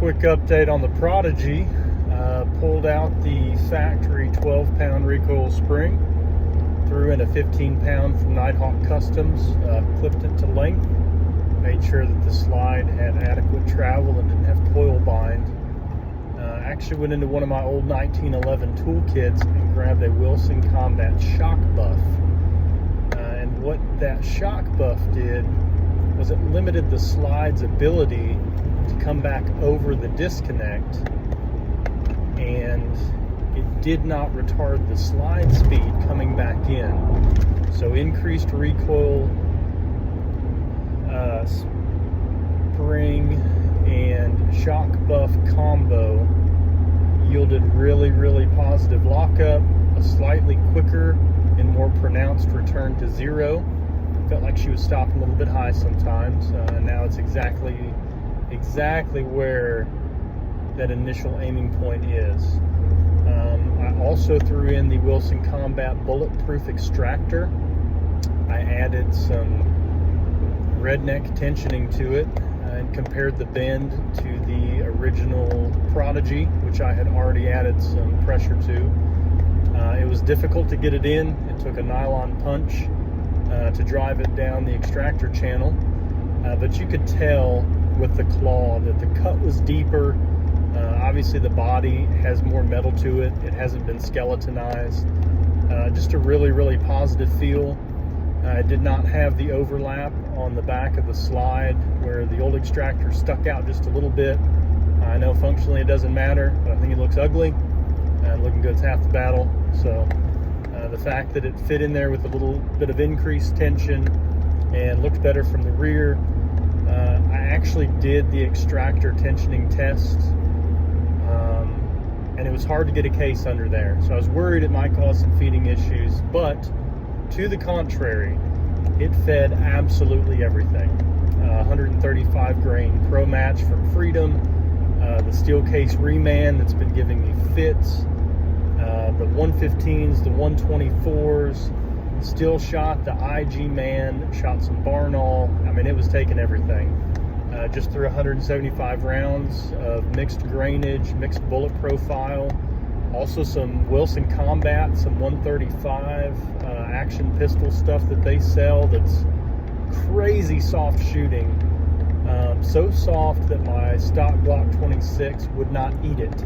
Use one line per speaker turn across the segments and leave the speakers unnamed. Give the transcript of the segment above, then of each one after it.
Quick update on the Prodigy. Pulled out the factory 12-pound recoil spring, threw in a 15-pound from Nighthawk Customs, clipped it to length, made sure that the slide had adequate travel and didn't have coil bind. Actually went into one of my old 1911 toolkits and grabbed a Wilson Combat Shok buff. And what that Shok buff did was it limited the slide's ability to come back over the disconnect, and it did not retard the slide speed coming back in. So increased recoil, spring and Shok buff combo yielded really positive lockup, a slightly quicker and more pronounced return to zero. Felt like she was stopping a little bit high sometimes. Now it's exactly where that initial aiming point is. I also threw in the Wilson Combat Bulletproof Extractor. I added some redneck tensioning to it and compared the bend to the original Prodigy, which I had already added some pressure to. It was difficult to get it in. It took a nylon punch to drive it down the extractor channel, but you could tell with the claw that the cut was deeper. Obviously the body has more metal to it. It hasn't been skeletonized. Just a really positive feel. It did not have the overlap on the back of the slide where the old extractor stuck out just a little bit. I know functionally it doesn't matter, but I think it looks ugly, and looking good's half the battle. So the fact that it fit in there with a little bit of increased tension and looked better from the rear. I actually did the extractor tensioning test, and it was hard to get a case under there. So I was worried it might cause some feeding issues, but to the contrary, it fed absolutely everything. 135 grain Pro Match from Freedom, the steel case reman that's been giving me fits, the 115s, the 124s, still shot the IG Man, shot some Barnall. I mean, it was taking everything. Just threw 175 rounds of mixed grainage, mixed bullet profile, also some Wilson Combat, some 135 action pistol stuff that they sell that's crazy soft shooting. So soft that my stock Glock 26 would not eat it.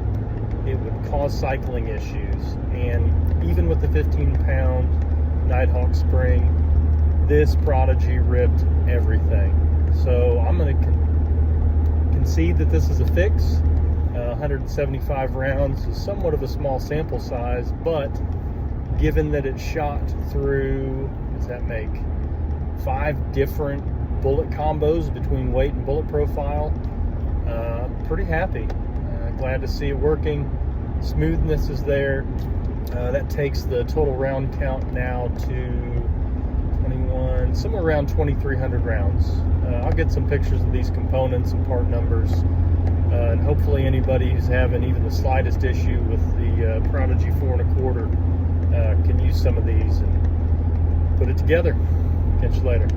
It would cause cycling issues. And even with the 15-pound Nighthawk spring, this Prodigy ripped everything. So I'm going to concede that this is a fix. 175 rounds is somewhat of a small sample size, but given that it shot through, what does that make, 5 different bullet combos between weight and bullet profile, pretty happy. Glad to see it working. Smoothness is there. That takes the total round count now to 21, somewhere around 2,300 rounds. I'll get some pictures of these components and part numbers, and hopefully anybody who's having even the slightest issue with the Prodigy 4 1/4 can use some of these and put it together. Catch you later.